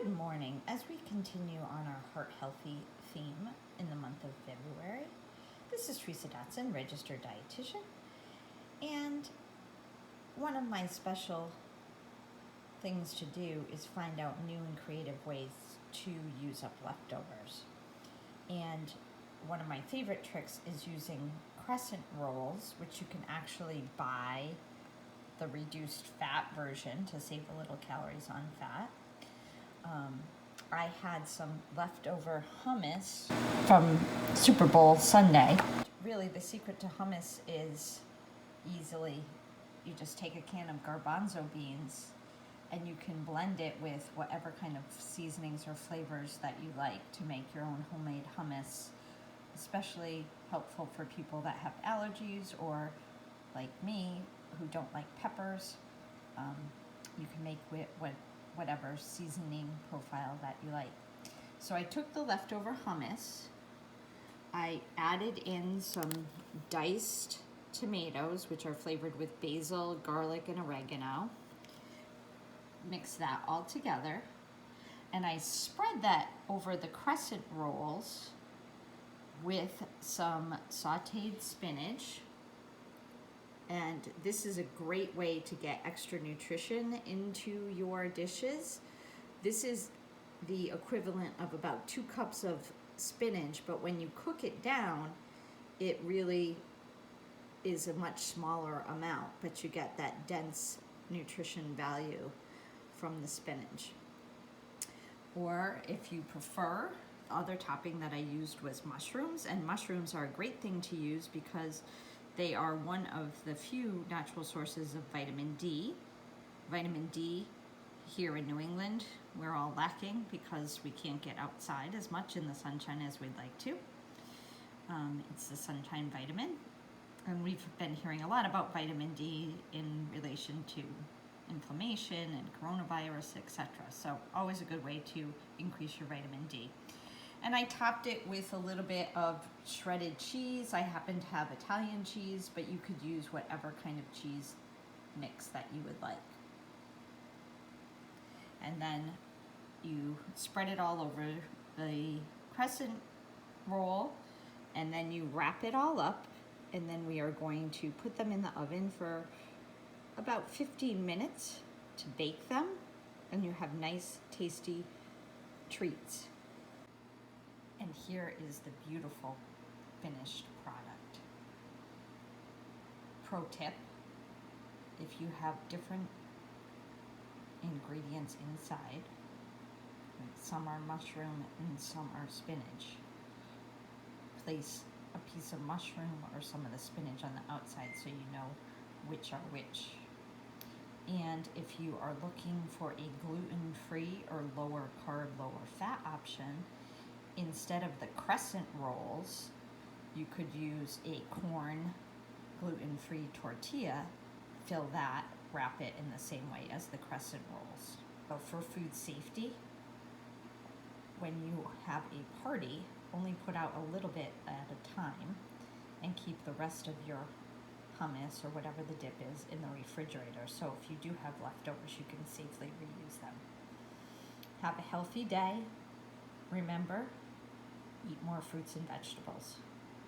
Good morning. As we continue on our heart healthy theme in the month of February, this is Teresa Dotson, registered dietitian, and one of my special things to do is find out new and creative ways to use up leftovers. And one of my favorite tricks is using crescent rolls, which you can actually buy the reduced fat version to save a little calories on fat. I had some leftover hummus from Super Bowl Sunday. Really, the secret to hummus is you just take a can of garbanzo beans and you can blend it with whatever kind of seasonings or flavors that you like to make your own homemade hummus. Especially helpful for people that have allergies or, like me, who don't like peppers. You can make whatever seasoning profile that you like. So I took the leftover hummus, I added in some diced tomatoes, which are flavored with basil, garlic, and oregano. Mix that all together, and I spread that over the crescent rolls with some sauteed spinach. And this is a great way to get extra nutrition into your dishes. This is the equivalent of about 2 cups of spinach, but when you cook it down, it really is a much smaller amount, but you get that dense nutrition value from the spinach. Or if you prefer, the other topping that I used was mushrooms, and mushrooms are a great thing to use because they are one of the few natural sources of vitamin D. Vitamin D here in New England, we're all lacking because we can't get outside as much in the sunshine as we'd like to. It's the sunshine vitamin. And we've been hearing a lot about vitamin D in relation to inflammation and coronavirus, etc. So always a good way to increase your vitamin D. And I topped it with a little bit of shredded cheese. I happen to have Italian cheese, but you could use whatever kind of cheese mix that you would like. And then you spread it all over the crescent roll, and then you wrap it all up, and then we are going to put them in the oven for about 15 minutes to bake them, and you have nice, tasty treats. And here is the beautiful finished product. Pro tip, if you have different ingredients inside, like some are mushroom and some are spinach, place a piece of mushroom or some of the spinach on the outside so you know which are which. And if you are looking for a gluten-free or lower carb, lower fat option, instead of the crescent rolls, you could use a corn gluten-free tortilla, fill that, wrap it in the same way as the crescent rolls. So for food safety, when you have a party, only put out a little bit at a time and keep the rest of your hummus or whatever the dip is in the refrigerator. So if you do have leftovers, you can safely reuse them. Have a healthy day. Remember, eat more fruits and vegetables.